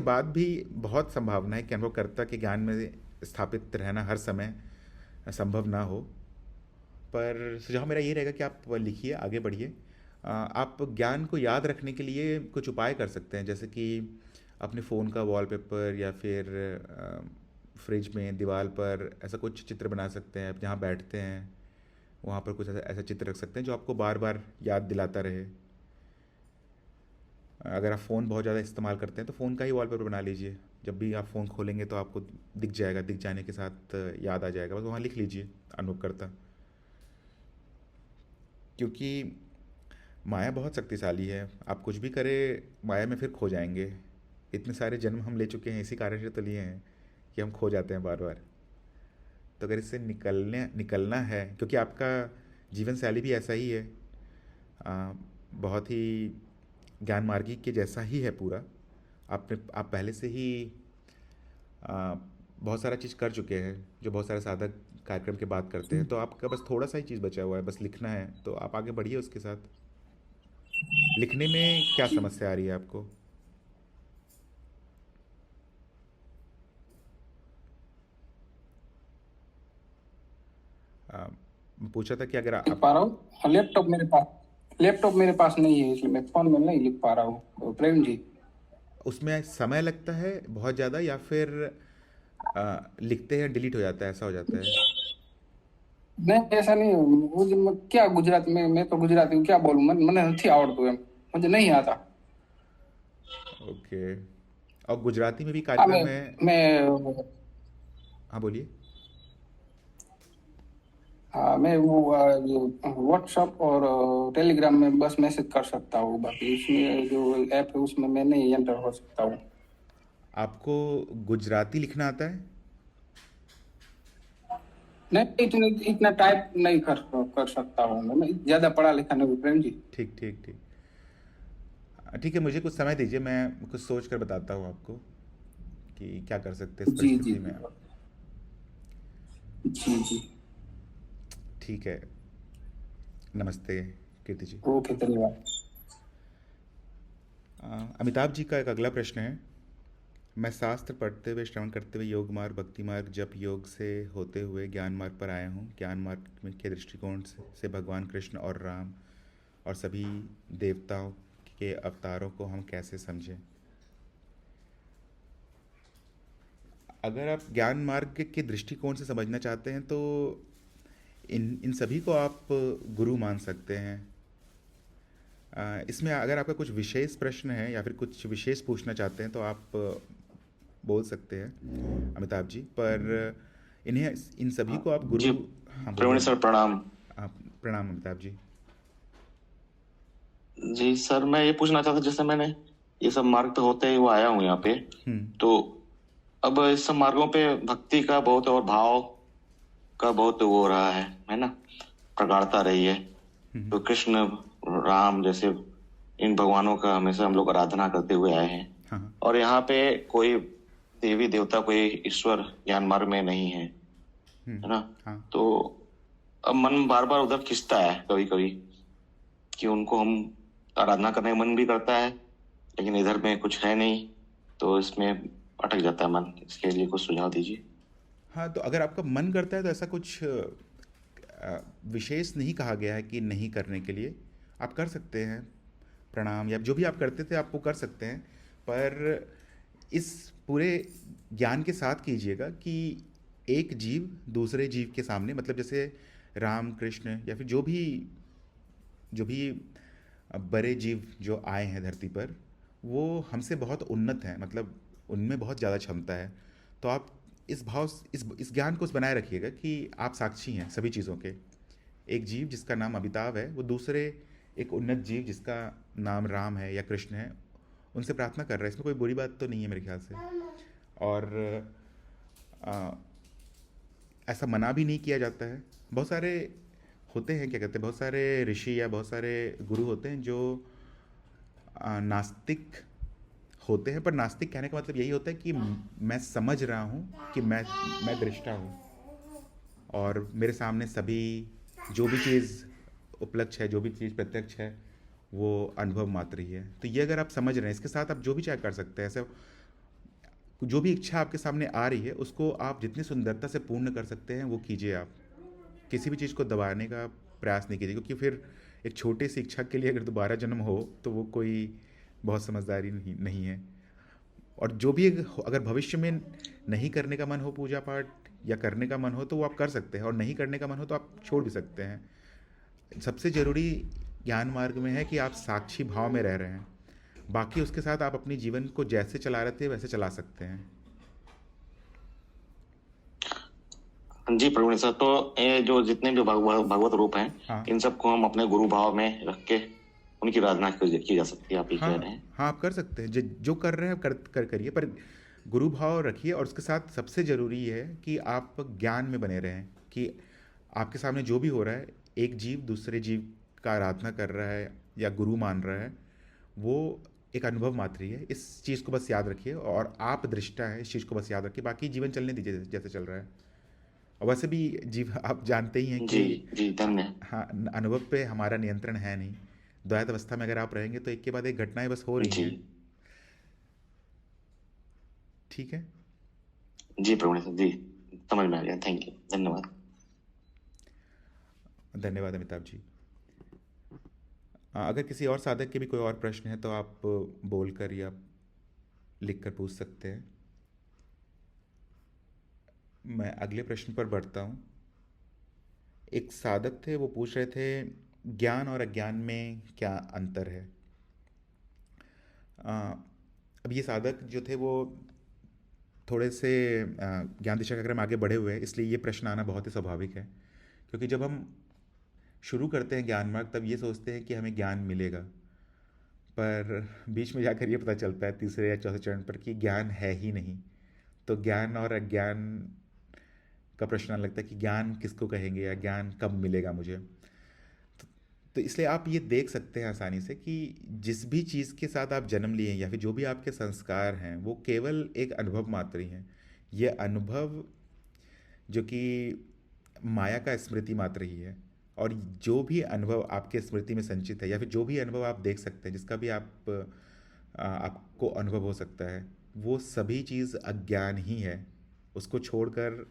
बाद भी बहुत संभावना है कि अनुभवकर्ता के ज्ञान में स्थापित रहना हर समय संभव ना हो। पर सुझाव मेरा ये रहेगा कि आप लिखिए, आगे बढ़िए। आप ज्ञान को याद रखने के लिए कुछ उपाय कर सकते हैं, जैसे कि अपने फ़ोन का वॉलपेपर या फिर फ्रिज में दीवार पर ऐसा कुछ चित्र बना सकते हैं। आप जहाँ बैठते हैं वहाँ पर कुछ ऐसा ऐसा चित्र रख सकते हैं जो आपको बार बार याद दिलाता रहे। अगर आप फ़ोन बहुत ज़्यादा इस्तेमाल करते हैं तो फ़ोन का ही वॉलपेपर बना लीजिए। जब भी आप फ़ोन खोलेंगे तो आपको दिख जाएगा, दिख जाने के साथ याद आ जाएगा, बस वहाँ लिख लीजिए अनुभव करता। क्योंकि माया बहुत शक्तिशाली है, आप कुछ भी करें माया में फिर खो जाएंगे। इतने सारे जन्म हम ले चुके हैं, इसी कारण से तो लिए हैं कि हम खो जाते हैं बार बार। तो अगर इससे निकलने निकलना है, क्योंकि आपका जीवन शैली भी ऐसा ही है, बहुत ही ज्ञान मार्गी के जैसा ही है पूरा। आप पहले से ही बहुत सारा चीज़ कर चुके हैं जो बहुत सारे साधक कार्यक्रम के बाद करते हैं। तो आपका बस थोड़ा सा ही चीज़ बचा हुआ है, बस लिखना है, तो आप आगे बढ़िए उसके साथ। लिखने में क्या समस्या आ रही है आपको? मैं पूछा था कि अगर लिख आप पा रहा हूँ, लैपटॉप मेरे पास। लैपटॉप मेरे पास नहीं है, इसलिए मैं फोन में नहीं लिख पा रहा हूँ प्रेम जी। उसमें समय लगता है बहुत ज़्यादा, या फिर लिखते हैं डिलीट हो जाता है, ऐसा हो जाता है? नहीं ऐसा नहीं, मुझे क्या गुजराती में, मैं तो गुजराती हूँ, क्या बोलूँ, मैंने नहीं आवड़तू एम, मुझे नहीं आता। ओके। और गुजराती में भी हाँ कार्यक्रम है? मैं हाँ बोलिए। हाँ मैं वो व्हाट्सएप और टेलीग्राम में बस मैसेज कर सकता हूँ, बाकी इसमें जो ऐप है उसमें मैं नहीं एंटर हो सकता हूँ। आपको गुजराती लिखना आता है? नहीं इतना इतना टाइप नहीं कर सकता हूँ मैं ज्यादा पढ़ा लिखा नहीं हूँ प्रेम जी। ठीक ठीक ठीक। ठीक है, मुझे कुछ समय दीजिए, मैं कुछ सोच कर बताता हूँ आपको कि क्या कर सकते हैं इस जी जी परिस्थिति में आप। जी जी। ठीक है। नमस्ते कीर्ति जी। ओके धन्यवाद। अमिताभ जी का एक अगला प्रश्न है। मैं शास्त्र पढ़ते हुए, श्रवण करते हुए, योग मार्ग, भक्ति मार्ग, जप योग से होते हुए ज्ञान मार्ग पर आया हूँ। ज्ञान मार्ग के दृष्टिकोण से भगवान कृष्ण और राम और सभी देवताओं के अवतारों को हम कैसे समझें? अगर आप ज्ञान मार्ग के दृष्टिकोण से समझना चाहते हैं तो इन इन सभी को आप गुरु मान सकते हैं। इसमें अगर आपका कुछ विशेष प्रश्न है या फिर कुछ विशेष पूछना चाहते हैं तो आप बोल सकते हैं अमिताभ जी, पर इन्हें इन सभी को आप गुरु। जी हाँ बोलिए प्रवीण सर प्रणाम। आप। प्रणाम अमिताभ जी। जी सर, मैं ये पूछना चाहता, जैसे मैंने ये सब मार्ग तो होते ही वो आया हूँ यहाँ पे, हम्म। तो अब इस सब मार्गों पे भक्ति का बहुत और भाव का बहुत वो हो रहा है ना, प्रगाढ़ता रही है। तो कृष्ण राम जैसे इन भगवानों का हमेशा हम लोग आराधना करते हुए आए हैं, हाँ हाँ। और यहाँ पे कोई देवी देवता, कोई ईश्वर ज्ञान मार्ग में नहीं है ना। हाँ तो अब मन बार बार उधर खिंचता है कभी कभी, कि उनको हम आराधना करने का मन भी करता है, लेकिन इधर में कुछ है नहीं, तो इसमें अटक जाता है मन। इसके लिए कुछ सुझाव दीजिए। हाँ, तो अगर आपका मन करता है तो ऐसा कुछ विशेष नहीं कहा गया है कि नहीं करने के लिए। आप कर सकते हैं प्रणाम, या जो भी आप करते थे आप वो कर सकते हैं, पर इस पूरे ज्ञान के साथ कीजिएगा कि एक जीव दूसरे जीव के सामने, मतलब जैसे राम कृष्ण या फिर जो भी बड़े जीव जो आए हैं धरती पर, वो हमसे बहुत उन्नत हैं, मतलब उनमें बहुत ज़्यादा क्षमता है। तो आप इस भाव, इस ज्ञान को बनाए रखिएगा कि आप साक्षी हैं सभी चीज़ों के। एक जीव जिसका नाम अमिताभ है, वो दूसरे एक उन्नत जीव जिसका नाम राम है या कृष्ण है, उनसे प्रार्थना कर रहा है। इसमें कोई बुरी बात तो नहीं है मेरे ख्याल से। और आ, ऐसा मना भी नहीं किया जाता है। बहुत सारे होते हैं, क्या कहते हैं, बहुत सारे ऋषि या बहुत सारे गुरु होते हैं जो नास्तिक होते हैं, पर नास्तिक कहने का मतलब यही होता है कि मैं समझ रहा हूँ कि मैं दृष्टा हूँ और मेरे सामने सभी जो भी चीज़ उपलक्ष है, जो भी चीज़ प्रत्यक्ष है, वो अनुभव मात्र ही है। तो ये अगर आप समझ रहे हैं, इसके साथ आप जो भी चाहे कर सकते हैं। ऐसे जो भी इच्छा आपके सामने आ रही है उसको आप जितनी सुंदरता से पूर्ण कर सकते हैं वो कीजिए। आप किसी भी चीज़ को दबाने का प्रयास नहीं कीजिए, क्योंकि फिर एक छोटी सी इच्छा के लिए अगर दोबारा जन्म हो तो वो कोई बहुत समझदारी नहीं है। और जो भी अगर भविष्य में नहीं करने का मन हो पूजा पाठ, या करने का मन हो तो वो आप कर सकते हैं, और नहीं करने का मन हो तो आप छोड़ भी सकते हैं। सबसे ज़रूरी ज्ञान मार्ग में है कि आप साक्षी भाव में रह रहे हैं। बाकी उसके साथ आप अपनी जीवन को जैसे चला रहे थे वैसे चला सकते हैं। जी प्रवीण सर, तो ये जो जितने भी भगवत रूप हैं, हाँ इन सबको हम अपने गुरु भाव में रख के उनकी आराधना की जा सकती है, आप ये हाँ कह रहे हैं। हाँ, आप कर सकते हैं। जो कर रहे हैं करिए, पर गुरु भाव रखिए। और उसके साथ सबसे ज़रूरी है कि आप ज्ञान में बने रहें कि आपके सामने जो भी हो रहा है, एक जीव दूसरे जीव का आराधना कर रहा है या गुरु मान रहा है, वो एक अनुभव मात्र ही है। इस चीज़ को बस याद रखिए, और आप दृष्टा है, इस चीज़ को बस याद रखिए। बाकी जीवन चलने दीजिए जैसे चल रहा है। और वैसे भी जीव आप जानते ही हैं जी कि जी धन्य। हाँ, अनुभव पे हमारा नियंत्रण है नहीं। द्वैत अवस्था में अगर आप रहेंगे तो एक के बाद एक घटनाएं बस हो रही जी हैं। ठीक है। जी प्रवीण सर, जी समझ में आ गया। थैंक यू, धन्यवाद। धन्यवाद अमिताभ जी। अगर किसी और साधक के भी कोई और प्रश्न है तो आप बोल कर या लिख कर पूछ सकते हैं। मैं अगले प्रश्न पर बढ़ता हूँ। एक साधक थे, वो पूछ रहे थे ज्ञान और अज्ञान में क्या अंतर है। अ, अब ये साधक जो थे वो थोड़े से ज्ञान दिशा के क्रम में आगे बढ़े हुए हैं, इसलिए ये प्रश्न आना बहुत ही स्वाभाविक है। क्योंकि जब हम शुरू करते हैं ज्ञान मार्ग तब ये सोचते हैं कि हमें ज्ञान मिलेगा, पर बीच में जाकर ये पता चलता है तीसरे या चौथे चरण पर कि ज्ञान है ही नहीं। तो ज्ञान और अज्ञान का प्रश्न आने लगता है कि ज्ञान किसको कहेंगे या ज्ञान कब मिलेगा मुझे। तो इसलिए आप ये देख सकते हैं आसानी से कि जिस भी चीज़ के साथ आप जन्म लिए हैं या फिर जो भी आपके संस्कार हैं वो केवल एक अनुभव मात्र ही हैं। ये अनुभव जो कि माया का स्मृति मात्र ही है। और जो भी अनुभव आपके स्मृति में संचित है या फिर जो भी अनुभव आप देख सकते हैं, जिसका भी आपको अनुभव हो सकता है, वो सभी चीज़ अज्ञान ही है। उसको छोड़कर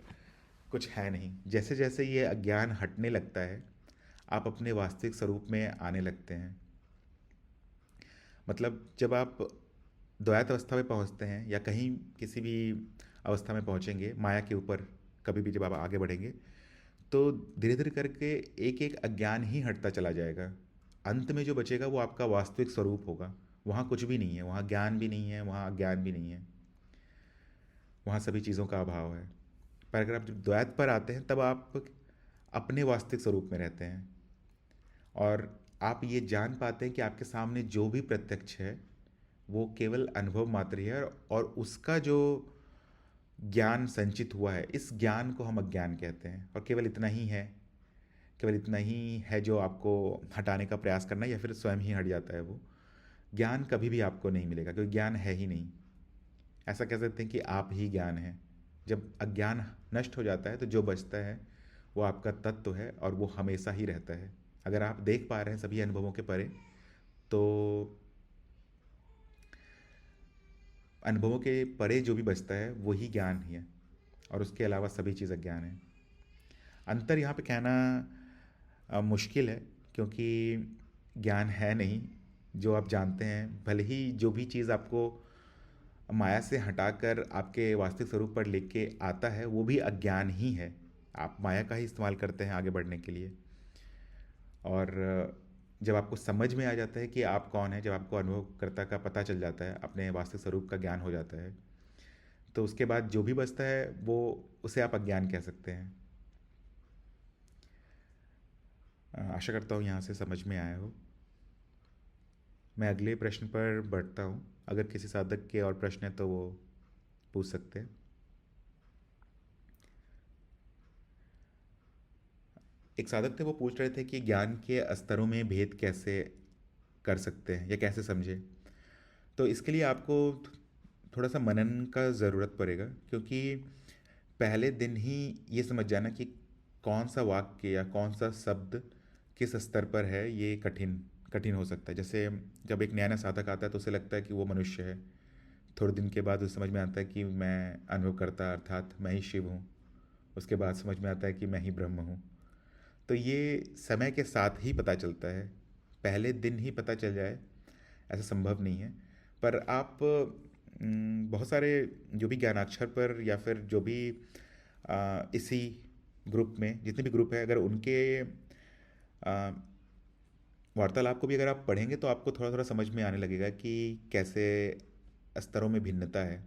कुछ है नहीं। जैसे जैसे ये अज्ञान हटने लगता है आप अपने वास्तविक स्वरूप में आने लगते हैं। मतलब जब आप द्वैत अवस्था में पहुंचते हैं या कहीं किसी भी अवस्था में पहुंचेंगे माया के ऊपर, कभी भी जब आप आगे बढ़ेंगे तो धीरे धीरे करके एक एक अज्ञान ही हटता चला जाएगा। अंत में जो बचेगा वो आपका वास्तविक स्वरूप होगा। वहाँ कुछ भी नहीं है, वहाँ ज्ञान भी नहीं है, वहाँ अज्ञान भी नहीं है, वहाँ सभी चीज़ों का अभाव है। पर अगर आप जब द्वैत पर आते हैं तब आप अपने वास्तविक स्वरूप में रहते हैं और आप ये जान पाते हैं कि आपके सामने जो भी प्रत्यक्ष है वो केवल अनुभव मात्र ही है। और उसका जो ज्ञान संचित हुआ है, इस ज्ञान को हम अज्ञान कहते हैं। और केवल इतना ही है, केवल इतना ही है जो आपको हटाने का प्रयास करना है या फिर स्वयं ही हट जाता है। वो ज्ञान कभी भी आपको नहीं मिलेगा क्योंकि ज्ञान है ही नहीं। ऐसा कह सकते हैं कि आप ही ज्ञान है। जब अज्ञान नष्ट हो जाता है तो जो बचता है वो आपका तत्व है और वो हमेशा ही रहता है। अगर आप देख पा रहे हैं सभी अनुभवों के परे, तो अनुभवों के परे जो भी बचता है वही ज्ञान ही है और उसके अलावा सभी चीज़ अज्ञान है। अंतर यहाँ पे कहना मुश्किल है क्योंकि ज्ञान है नहीं जो आप जानते हैं। भले ही जो भी चीज़ आपको माया से हटाकर आपके वास्तविक स्वरूप पर लेके आता है वो भी अज्ञान ही है। आप माया का ही इस्तेमाल करते हैं आगे बढ़ने के लिए। और जब आपको समझ में आ जाता है कि आप कौन है, जब आपको अनुभवकर्ता का पता चल जाता है, अपने वास्तविक स्वरूप का ज्ञान हो जाता है, तो उसके बाद जो भी बचता है वो उसे आप अज्ञान कह सकते हैं। आशा करता हूँ यहाँ से समझ में आया हो। मैं अगले प्रश्न पर बढ़ता हूँ। अगर किसी साधक के और प्रश्न है तो वो पूछ सकते हैं। एक साधक थे, वो पूछ रहे थे कि ज्ञान के स्तरों में भेद कैसे कर सकते हैं या कैसे समझे। तो इसके लिए आपको थोड़ा सा मनन का ज़रूरत पड़ेगा क्योंकि पहले दिन ही ये समझ जाना कि कौन सा वाक्य या कौन सा शब्द किस स्तर पर है, ये कठिन कठिन हो सकता है। जैसे जब एक नया नया साधक आता है तो उसे लगता है कि वो मनुष्य है। थोड़े दिन के बाद उसे समझ में आता है कि मैं अनुभव करता अर्थात मैं ही शिव हूँ। उसके बाद समझ में आता है कि मैं ही ब्रह्म हूँ। तो ये समय के साथ ही पता चलता है। पहले दिन ही पता चल जाए ऐसा संभव नहीं है। पर आप बहुत सारे जो भी ज्ञानाक्षर पर या फिर जो भी इसी ग्रुप में जितने भी ग्रुप है, अगर उनके वार्तालाप को भी अगर आप पढ़ेंगे तो आपको थोड़ा थोड़ा समझ में आने लगेगा कि कैसे स्तरों में भिन्नता है।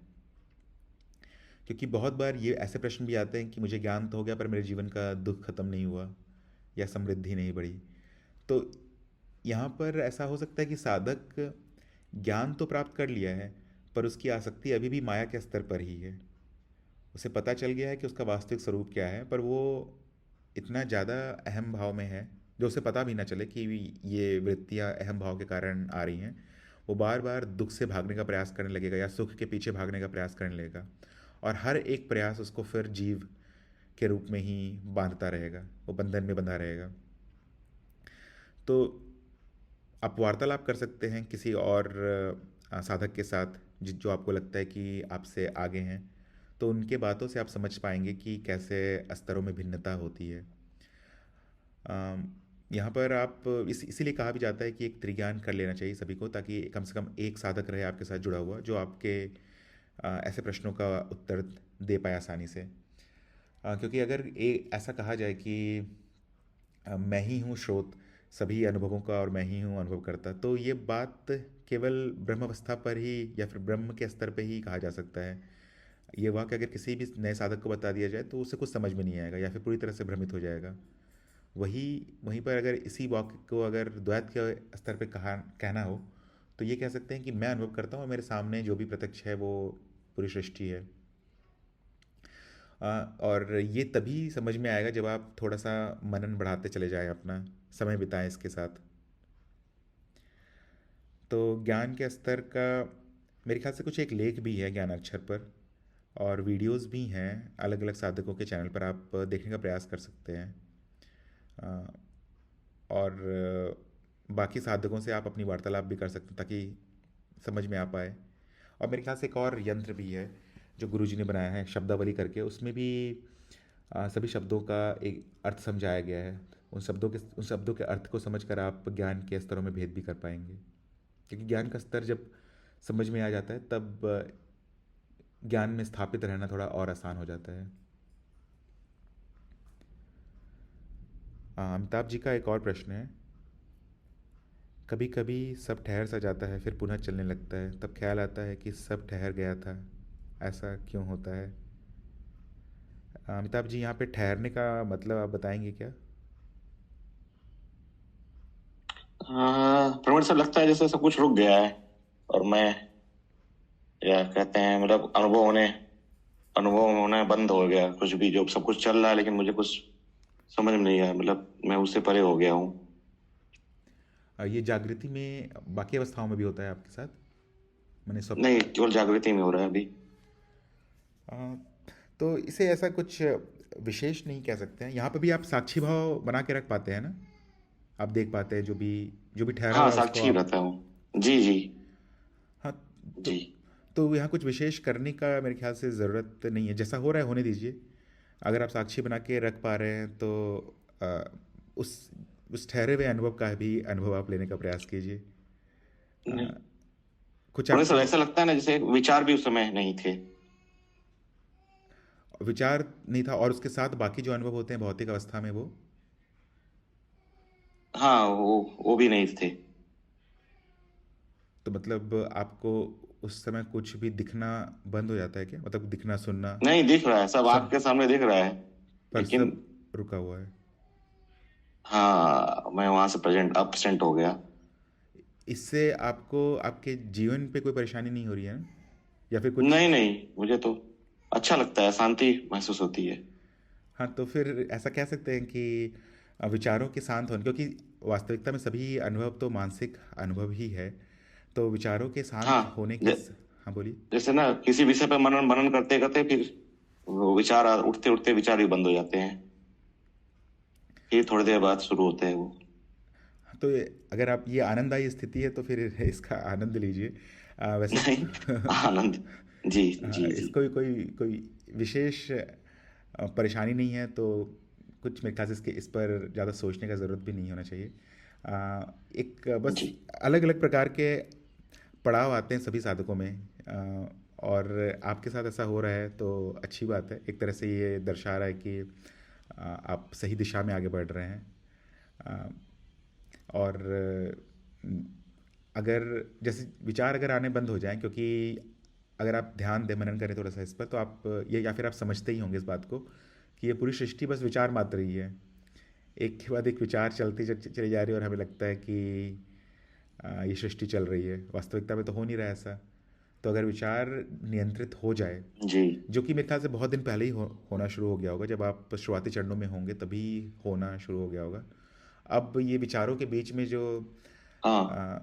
क्योंकि बहुत बार ये ऐसे प्रश्न भी आते हैं कि मुझे ज्ञान तो हो गया पर मेरे जीवन का दुख खत्म नहीं हुआ या समृद्धि नहीं बढ़ी। तो यहाँ पर ऐसा हो सकता है कि साधक ज्ञान तो प्राप्त कर लिया है पर उसकी आसक्ति अभी भी माया के स्तर पर ही है। उसे पता चल गया है कि उसका वास्तविक स्वरूप क्या है, पर वो इतना ज़्यादा अहम भाव में है जो उसे पता भी ना चले कि ये वृत्तियाँ अहम भाव के कारण आ रही हैं। वो बार बार दुख से भागने का प्रयास करने लगेगा या सुख के पीछे भागने का प्रयास करने लगेगा और हर एक प्रयास उसको फिर जीव के रूप में ही बांधता रहेगा, वो बंधन में बंधा रहेगा। तो आप वार्तालाप कर सकते हैं किसी और साधक के साथ जो आपको लगता है कि आपसे आगे हैं, तो उनके बातों से आप समझ पाएंगे कि कैसे स्तरों में भिन्नता होती है। यहाँ पर आप इसीलिए कहा भी जाता है कि एक त्रिज्ञान कर लेना चाहिए सभी को, ताकि कम से कम एक साधक रहे आपके साथ जुड़ा हुआ जो आपके ऐसे प्रश्नों का उत्तर दे पाए आसानी से। क्योंकि अगर ऐसा कहा जाए कि मैं ही हूँ स्रोत सभी अनुभवों का और मैं ही हूँ अनुभव करता, तो ये बात केवल ब्रह्मावस्था पर ही या फिर ब्रह्म के स्तर पे ही कहा जा सकता है। ये वाक्य अगर किसी भी नए साधक को बता दिया जाए तो उसे कुछ समझ में नहीं आएगा या फिर पूरी तरह से भ्रमित हो जाएगा। वही वहीं पर अगर इसी वाक्य को अगर द्वैत के स्तर पे कहना हो तो ये कह सकते हैं कि मैं अनुभव करता हूँ और मेरे सामने जो भी प्रत्यक्ष है वो पूरी सृष्टि है। और ये तभी समझ में आएगा जब आप थोड़ा सा मनन बढ़ाते चले जाएं, अपना समय बिताएं इसके साथ। तो ज्ञान के स्तर का मेरे ख्याल से कुछ एक लेख भी है ज्ञान अक्षर पर, और वीडियोस भी हैं अलग अलग साधकों के चैनल पर, आप देखने का प्रयास कर सकते हैं। अ, और बाकी साधकों से आप अपनी वार्तालाप भी कर सकते हैं ताकि समझ में आ पाए। और मेरे ख्याल से एक और यंत्र भी है जो गुरुजी ने बनाया है शब्दावली करके, उसमें भी सभी शब्दों का एक अर्थ समझाया गया है। उन शब्दों के अर्थ को समझकर आप ज्ञान के स्तरों में भेद भी कर पाएंगे, क्योंकि ज्ञान का स्तर जब समझ में आ जाता है तब ज्ञान में स्थापित रहना थोड़ा और आसान हो जाता है। अमिताभ जी का एक और प्रश्न है। कभी कभी सब ठहर सा जाता है फिर पुनः चलने लगता है, तब ख्याल आता है कि सब ठहर गया था, ऐसा क्यों होता है? अमिताभ जी, यहाँ पे ठहरने का मतलब आप बताएंगे क्या? हाँ, प्रवीण सर, लगता है जैसे सब कुछ रुक गया है और मैं, या कहते हैं मतलब अनुभव होना बंद हो गया। कुछ भी जो सब कुछ चल रहा है लेकिन मुझे कुछ समझ में नहीं आया, मतलब मैं उससे परे हो गया हूँ। ये जागृति में बाकी अवस्थाओं में भी होता है आपके साथ? मैंने सब नहीं, केवल जागृति में हो रहा है अभी। आ, तो इसे ऐसा कुछ विशेष नहीं कह सकते हैं। यहाँ पे भी आप साक्षी भाव बना के रख पाते हैं ना, आप देख पाते हैं जो भी ठहरा हाँ, हुआ है उसको साक्षी आप। रहता हूँ। जी जी। हाँ। तो जी। तो यहाँ कुछ विशेष करने का मेरे ख्याल से ज़रूरत नहीं है, जैसा हो रहा है होने दीजिए। अगर आप साक्षी बना के रख पा रहे हैं तो आ, उस उस ठहरे हुए अनुभव का भी अनुभव आप लेने का प्रयास कीजिए। आ, नहीं, कुछ थोड़ा सा आपको ऐसा लगता है ना जैसे विचार भी उस समय नहीं थे। विचार नहीं था और उसके साथ बाकी जो अनुभव होते हैं भौतिक अवस्था में वो हाँ, वो भी नहीं थे। तो मतलब आपको उस समय कुछ भी दिखना बंद हो जाता है क्या? मतलब दिखना सुनना नहीं, दिख रहा है, सब आंख सब, के सामने दिख रहा है। पर लेकिन सब रुका हुआ है। हाँ, मैं वहां से एब्सेंट हो गया। इससे आपको आपके जीवन पे कोई परेशानी नहीं हो रही है ना, या फिर कुछ? नहीं नहीं, मुझे तो अच्छा लगता है, शांति महसूस होती है। हाँ, तो फिर ऐसा कह सकते हैं कि विचारों के शांत होने, क्योंकि वास्तविकता में सभी अनुभव तो मानसिक अनुभव ही है, तो विचारों के हाँ, शांत होने के ज, हाँ बोलिए। जैसे ना किसी विषय पर मनन मनन करते करते फिर वो विचार उठते उठते विचार भी बंद हो जाते हैं, फिर थोड़ी देर बाद शुरू होते हैं वो। तो अगर आप ये आनंददायी स्थिति है तो फिर इसका आनंद लीजिए। वैसे नहीं, आनंद। जी जी जी। इसको कोई कोई विशेष परेशानी नहीं है, तो कुछ मेरे ख्याल से इस पर ज़्यादा सोचने का ज़रूरत भी नहीं होना चाहिए। एक बस जी अलग अलग प्रकार के पड़ाव आते हैं सभी साधकों में, और आपके साथ ऐसा हो रहा है तो अच्छी बात है। एक तरह से ये दर्शा रहा है कि आप सही दिशा में आगे बढ़ रहे हैं। अ, और अगर जैसे विचार अगर आने बंद हो जाएं, क्योंकि अगर आप ध्यान दें मनन करें थोड़ा सा इस पर, तो आप ये या फिर आप समझते ही होंगे इस बात को कि ये पूरी सृष्टि बस विचार मात्र ही है। एक के बाद एक विचार चलती चली जा रही है और हमें लगता है कि ये सृष्टि चल रही है। वास्तविकता में तो हो नहीं रहा है ऐसा। तो अगर विचार नियंत्रित हो जाए, जी। जो कि मेरे ख्याल से बहुत दिन पहले ही होना शुरू हो गया होगा, जब आप शुरुआती चरणों में होंगे तभी होना शुरू हो गया होगा। अब ये विचारों के बीच में हाँ, आ,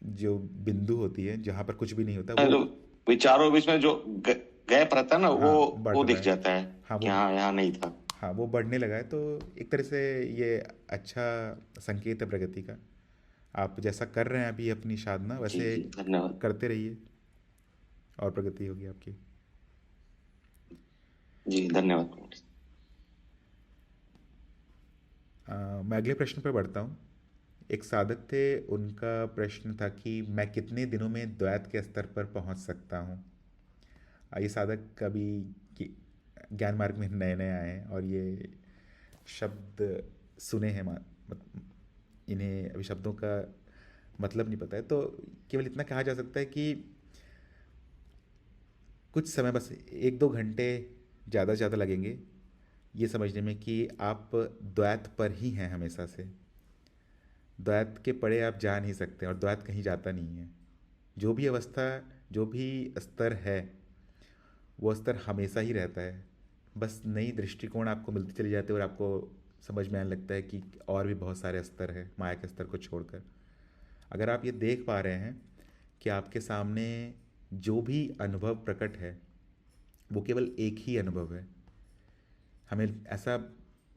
जो बिंदु होती है जहाँ पर कुछ भी नहीं होता वो, जो विचारों के बीच में जो गैप रहता है ना, वो हाँ, बढ़ वो रहा दिख है। जाता है हाँ कि वो हाँ, यहाँ नहीं था। हाँ वो बढ़ने लगा है, तो एक तरह से ये अच्छा संकेत है प्रगति का। आप जैसा कर रहे हैं अभी अपनी साधना जी वैसे जी, धन्यवाद। करते रहिए और प्रगति होगी आपकी। जी, धन्यवाद। मैं अगले प्रश्न पर बढ़ता हूँ। एक साधक थे, उनका प्रश्न था कि मैं कितने दिनों में द्वैत के स्तर पर पहुँच सकता हूँ। ये साधक कभी ज्ञान मार्ग में नए नए आए हैं और ये शब्द सुने हैं, इन्हें अभी शब्दों का मतलब नहीं पता है। तो केवल इतना कहा जा सकता है कि कुछ समय, बस 1-2 घंटे ज़्यादा से ज़्यादा लगेंगे ये समझने में कि आप द्वैत पर ही हैं हमेशा से। द्वैत के परे आप जा नहीं सकते और द्वैत कहीं जाता नहीं है। जो भी अवस्था, जो भी स्तर है, वो स्तर हमेशा ही रहता है। बस नई दृष्टिकोण आपको मिलती चली जाती है और आपको समझ में आने लगता है कि और भी बहुत सारे स्तर हैं माया के स्तर को छोड़कर। अगर आप ये देख पा रहे हैं कि आपके सामने जो भी अनुभव प्रकट है वो केवल एक ही अनुभव है। हमें ऐसा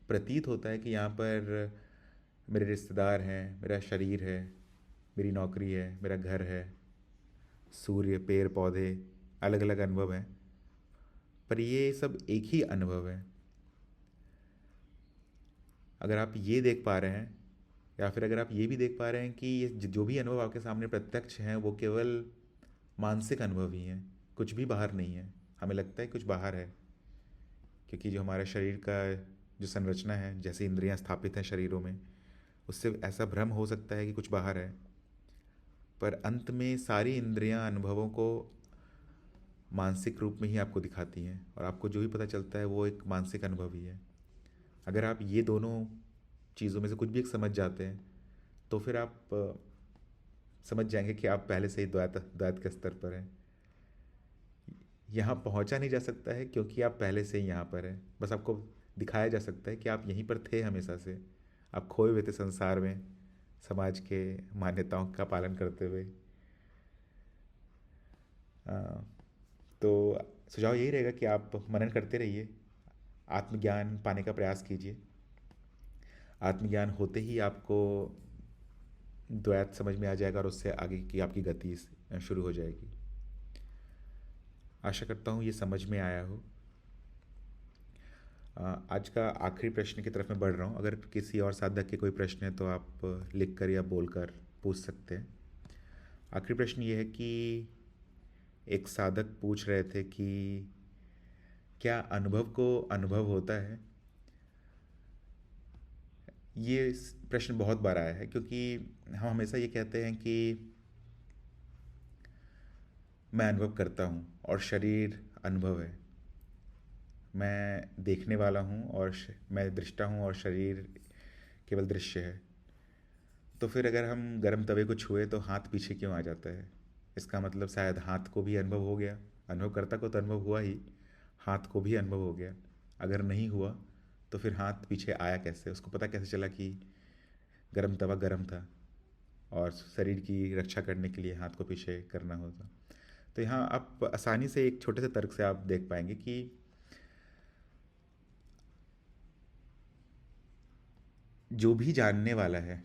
प्रतीत होता है कि यहाँ पर मेरे रिश्तेदार हैं, मेरा शरीर है, मेरी नौकरी है, मेरा घर है, सूर्य, पेड़ पौधे, अलग अलग अनुभव हैं, पर ये सब एक ही अनुभव है। अगर आप ये देख पा रहे हैं, या फिर अगर आप ये भी देख पा रहे हैं कि ये जो भी अनुभव आपके सामने प्रत्यक्ष हैं वो केवल मानसिक अनुभव ही हैं, कुछ भी बाहर नहीं है। हमें लगता है कुछ बाहर है क्योंकि जो हमारे शरीर का जो संरचना है, जैसे इंद्रियां स्थापित हैं शरीरों में, उससे ऐसा भ्रम हो सकता है कि कुछ बाहर है। पर अंत में सारी इंद्रियां अनुभवों को मानसिक रूप में ही आपको दिखाती हैं और आपको जो भी पता चलता है वो एक मानसिक अनुभव ही है। अगर आप ये दोनों चीज़ों में से कुछ भी एक समझ जाते हैं तो फिर आप समझ जाएंगे कि आप पहले से ही द्वैत द्वैत के स्तर पर हैं। यहाँ पहुँचा नहीं जा सकता है क्योंकि आप पहले से ही यहाँ पर हैं। बस आपको दिखाया जा सकता है कि आप यहीं पर थे हमेशा से। आप खोए हुए थे संसार में, समाज के मान्यताओं का पालन करते हुए। अ, तो सुझाव यही रहेगा कि आप मनन करते रहिए, आत्मज्ञान पाने का प्रयास कीजिए। आत्मज्ञान होते ही आपको द्वैत समझ में आ जाएगा और उससे आगे की आपकी गति शुरू हो जाएगी। आशा करता हूँ ये समझ में आया हो। आज का आखिरी प्रश्न की तरफ मैं बढ़ रहा हूँ। अगर किसी और साधक के कोई प्रश्न है तो आप लिख कर या बोल कर पूछ सकते हैं। आखिरी प्रश्न ये है कि एक साधक पूछ रहे थे कि क्या अनुभव को अनुभव होता है। ये प्रश्न बहुत बार आया है क्योंकि हम हमेशा ये कहते हैं कि मैं अनुभव करता हूँ और शरीर अनुभव है, मैं देखने वाला हूँ और मैं दृष्टा हूँ और शरीर केवल दृश्य है। तो फिर अगर हम गर्म तवे को छुए तो हाथ पीछे क्यों आ जाता है? इसका मतलब शायद हाथ को भी अनुभव हो गया, अनुभवकर्ता को तो अनुभव हुआ ही, हाथ को भी अनुभव हो गया। अगर नहीं हुआ तो फिर हाथ पीछे आया कैसे? उसको पता कैसे चला कि गर्म तवा गर्म था और शरीर की रक्षा करने के लिए हाथ को पीछे करना होता? तो यहाँ आप आसानी से एक छोटे से तर्क से आप देख पाएंगे कि जो भी जानने वाला है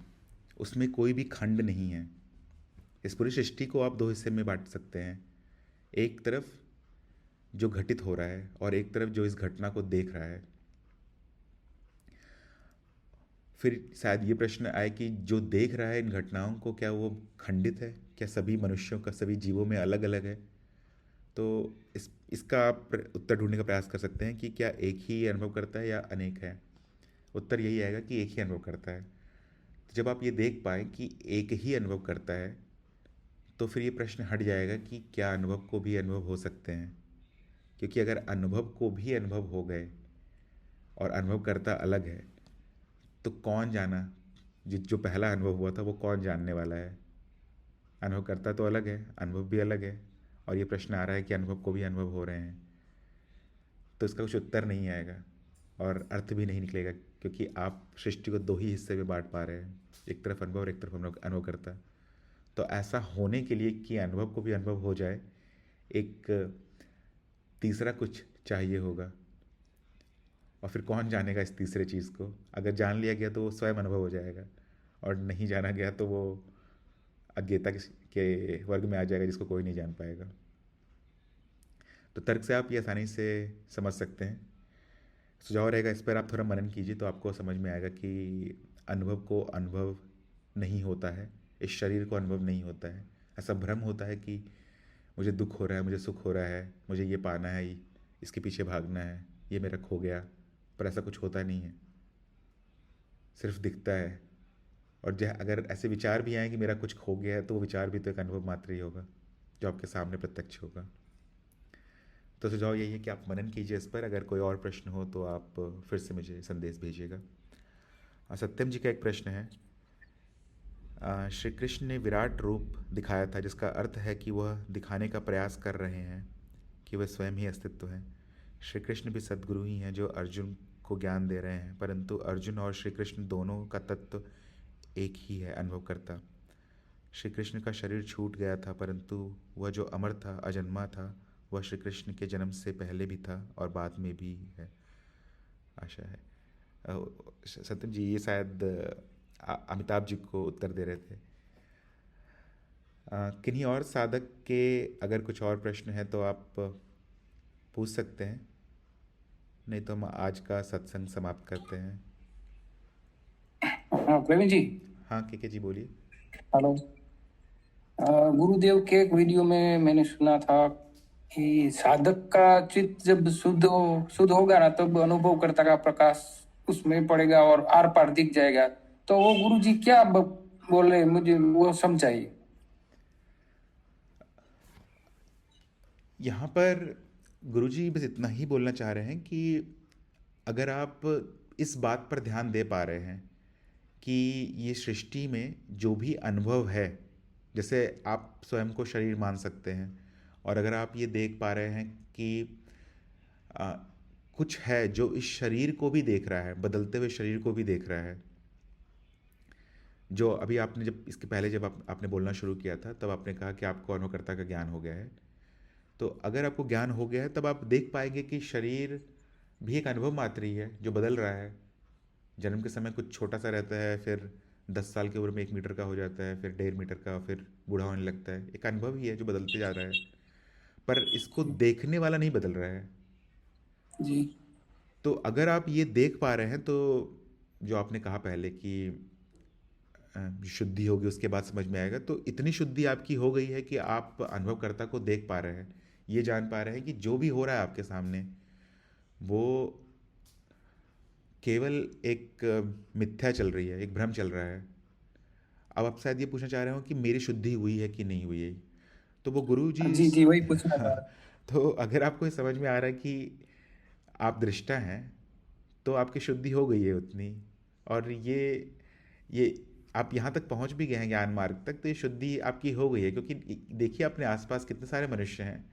उसमें कोई भी खंड नहीं है। इस पूरी सृष्टि को आप दो हिस्से में बांट सकते हैं, एक तरफ जो घटित हो रहा है और एक तरफ जो इस घटना को देख रहा है। फिर शायद ये प्रश्न आए कि जो देख रहा है इन घटनाओं को, क्या वो खंडित है? क्या सभी मनुष्यों का, सभी जीवों में अलग अलग है? तो इसका आप उत्तर ढूंढने का प्रयास कर सकते हैं कि क्या एक ही अनुभव करता है या अनेक है। उत्तर यही आएगा कि एक ही अनुभव करता है। तो जब आप ये देख पाए कि एक ही अनुभव करता है तो फिर ये प्रश्न हट जाएगा कि क्या अनुभव को भी अनुभव हो सकते हैं। क्योंकि अगर अनुभव को भी अनुभव हो गए और अनुभव करता अलग है तो कौन जाना, जो पहला अनुभव हुआ था वो कौन जानने वाला है? अनुभव करता तो अलग है, अनुभव भी अलग है, और ये प्रश्न आ रहा है कि अनुभव को भी अनुभव हो रहे हैं। तो इसका कुछ उत्तर नहीं आएगा और अर्थ भी नहीं निकलेगा क्योंकि आप सृष्टि को दो ही हिस्से में बांट पा रहे हैं, एक तरफ अनुभव और एक तरफ अनुभव करता। तो ऐसा होने के लिए कि अनुभव को भी अनुभव हो जाए, एक तीसरा कुछ चाहिए होगा। और फिर कौन जानेगा इस तीसरे चीज़ को? अगर जान लिया गया तो वो स्वयं अनुभव हो जाएगा और नहीं जाना गया तो वो अज्ञेयता के वर्ग में आ जाएगा जिसको कोई नहीं जान पाएगा। तो तर्क से आप ये आसानी से समझ सकते हैं। सुझाव रहेगा, इस पर आप थोड़ा मनन कीजिए तो आपको समझ में आएगा कि अनुभव को अनुभव नहीं होता है, इस शरीर को अनुभव नहीं होता है। ऐसा भ्रम होता है कि मुझे दुख हो रहा है, मुझे सुख हो रहा है, मुझे ये पाना है, इसके पीछे भागना है, ये मेरा खो गया। पर ऐसा कुछ होता नहीं है, सिर्फ दिखता है। और अगर ऐसे विचार भी आए कि मेरा कुछ खो गया है, तो वो विचार भी तो एक अनुभव मात्र ही होगा जो आपके सामने प्रत्यक्ष होगा। तो सुझाव यही है कि आप मनन कीजिए इस पर। अगर कोई और प्रश्न हो तो आप फिर से मुझे संदेश भेजिएगा। सत्यम जी का एक प्रश्न है, श्री कृष्ण ने विराट रूप दिखाया था, जिसका अर्थ है कि वह दिखाने का प्रयास कर रहे हैं कि वह स्वयं ही अस्तित्व है। श्री कृष्ण भी सद्गुरु ही हैं जो अर्जुन को ज्ञान दे रहे हैं, परंतु अर्जुन और श्री कृष्ण दोनों का तत्व एक ही है, अनुभव करता। श्री कृष्ण का शरीर छूट गया था, परंतु वह जो अमर था, अजन्मा था, वह श्री कृष्ण के जन्म से पहले भी था और बाद में भी है। आशा है सत्यम जी ये शायद अमिताभ जी को उत्तर दे रहे थे। किन्हीं और साधक के अगर कुछ और प्रश्न है तो आप पूछ सकते हैं, नहीं तो हम आज का सत्संग समाप्त करते हैं। हाँ प्रवीण जी। हाँ के जी बोलिए। हेलो। गुरुदेव के एक वीडियो में मैंने सुना था कि साधक का चित्त जब शुद्ध होगा ना, तब अनुभव कर्ता का प्रकाश उसमें पड़ेगा और आर पार दिख जाएगा। तो वो गुरु जी क्या बोले, मुझे वो समझाइए। यहाँ पर गुरुजी बस इतना ही बोलना चाह रहे हैं कि अगर आप इस बात पर ध्यान दे पा रहे हैं कि ये सृष्टि में जो भी अनुभव है, जैसे आप स्वयं को शरीर मान सकते हैं, और अगर आप ये देख पा रहे हैं कि कुछ है जो इस शरीर को भी देख रहा है, बदलते हुए शरीर को भी देख रहा है। जो अभी आपने जब इसके पहले जब आपने बोलना शुरू किया था, तब आपने कहा कि आपको अनुभवकर्ता का ज्ञान हो गया है। तो अगर आपको ज्ञान हो गया है, तब आप देख पाएंगे कि शरीर भी एक अनुभव मात्र ही है जो बदल रहा है। जन्म के समय कुछ छोटा सा रहता है, फिर 10 साल की उम्र में 1 मीटर का हो जाता है, फिर 1.5 मीटर का, फिर बूढ़ा होने लगता है। एक अनुभव ही है जो बदलते जा रहा है, पर इसको देखने वाला नहीं बदल रहा है जी। तो अगर आप ये देख पा रहे हैं, तो जो आपने कहा पहले कि शुद्धि होगी उसके बाद समझ में आएगा, तो इतनी शुद्धि आपकी हो गई है कि आप अनुभवकर्ता को देख पा रहे हैं, ये जान पा रहे हैं कि जो भी हो रहा है आपके सामने वो केवल एक मिथ्या चल रही है, एक भ्रम चल रहा है। अब आप शायद ये पूछना चाह रहे हो कि मेरी शुद्धि हुई है कि नहीं हुई है, तो वो गुरु जी जी जी वही पूछना था। तो अगर आपको ये समझ में आ रहा है कि आप दृष्टा हैं, तो आपकी शुद्धि हो गई है उतनी, और ये आप यहाँ तक पहुँच भी गए हैं ज्ञान मार्ग तक, तो ये शुद्धि आपकी हो गई है। क्योंकि देखिए अपने आसपास कितने सारे मनुष्य हैं,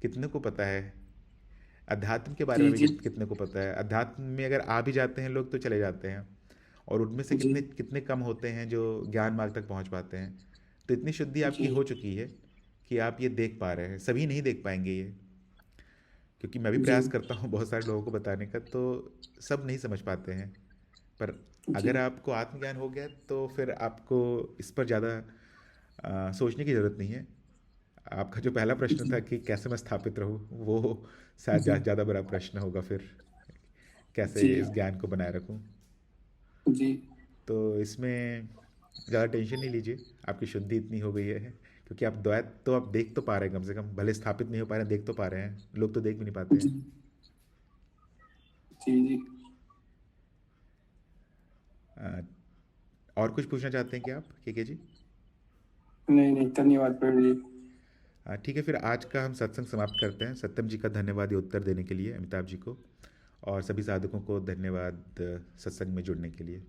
कितने को पता है अध्यात्म के बारे जी में भी, जी कितने को पता है। अध्यात्म में अगर आ भी जाते हैं लोग तो चले जाते हैं, और उनमें से जी कितने कितने कम होते हैं जो ज्ञान मार्ग तक पहुँच पाते हैं। तो इतनी शुद्धि आपकी जी हो चुकी है कि आप ये देख पा रहे हैं। सभी नहीं देख पाएंगे ये, क्योंकि मैं भी जी प्रयास करता हूँ बहुत सारे लोगों को बताने का, तो सब नहीं समझ पाते हैं। पर जी अगर आपको आत्मज्ञान हो गया तो फिर आपको इस पर ज़्यादा सोचने की ज़रूरत नहीं है। आपका जो पहला प्रश्न जी था कि कैसे मैं स्थापित रहूँ, वो शायद जी ज़्यादा बड़ा प्रश्न होगा फिर, कैसे जी इस ज्ञान को बनाए रखूँ। जी तो इसमें ज़्यादा टेंशन नहीं लीजिए, आपकी शुद्धि इतनी हो गई है क्योंकि आप द्वैत तो आप देख तो पा रहे हैं, कम से कम भले स्थापित नहीं हो पा रहे हैं, देख तो पा रहे हैं। लोग तो देख भी नहीं पाते जी हैं। जी जी। अ, और कुछ पूछना चाहते हैं क्या आप के जी? नहीं नहीं, धन्यवाद प्रवीण जी। ठीक है, फिर आज का हम सत्संग समाप्त करते हैं। सत्यम जी का धन्यवाद ये उत्तर देने के लिए, अमिताभ जी को, और सभी साधकों को धन्यवाद सत्संग में जुड़ने के लिए।